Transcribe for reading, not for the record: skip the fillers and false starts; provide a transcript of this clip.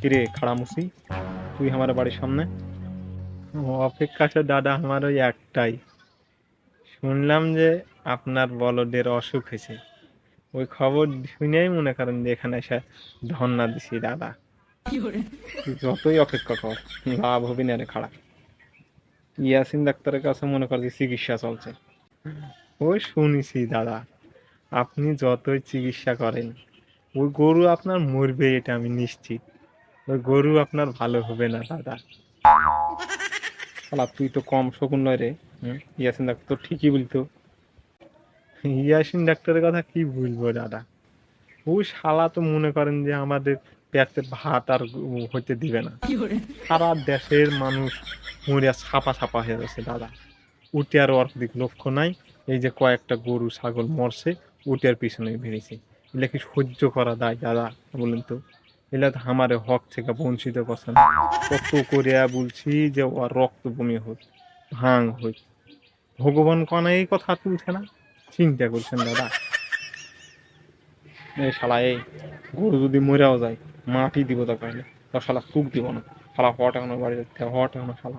কিরে খাড়ামুসি, তুই আমার বাড়ির সামনে? অপেক্ষা তো দাদা আমার ওই একটাই, শুনলাম যে আপনার বলদের অসুখ হয়েছে। ওই খবর শুনেই মনে করেন যে এখানে এসে ধর্ণা দিছি দাদা। তুই যতই অপেক্ষা কর, লাভ হবি না রে খাড়া। ইয়াসিন ডাক্তারের কাছে মনে কর যে চিকিৎসা চলছে। ওই শুনেছি দাদা, আপনি যতই চিকিৎসা করেন ওই গরু আপনার মরবে, এটা আমি নিশ্চিত। ওই গরু আপনার ভালো হবে না দাদা। শালা তুই তো কম শকুন নয় রে। ইয়াসিন ডাক্তার তো ঠিকই বলতো। ইয়াসিন ডাক্তারের কথা কি বলবো দাদা, ওই শালা তো মনে করেন যে আমাদের পেটে ভাত আর হইতে দিবে না। সারা দেশের মানুষ মরিয়া ছাপা ছাপা হয়ে যাচ্ছে দাদা। উঠে আর অর্ধেক লক্ষ্য নাই। এই যে কয়েকটা গরু ছাগল মরছে, উটের পিছনে বেরিয়েছে। এগুলা কি সহ্য করা দায় দাদা বলেন তো? এগুলা তো আমারে হক থেকে বঞ্চিত করছে না। কত করিয়া বলছি যে ওর রক্ত বমি হোক, ভাঙ হোক, ভগবান কনা এই কথা তুলছে না। চিন্তা করছেন দাদা? এই শালা এই গরু যদি মরেও যায় মাটি দিব দরকার হলে, তার শালা সুখ দিব না। শালা হট এখনো বাড়ি হট এখনো শালা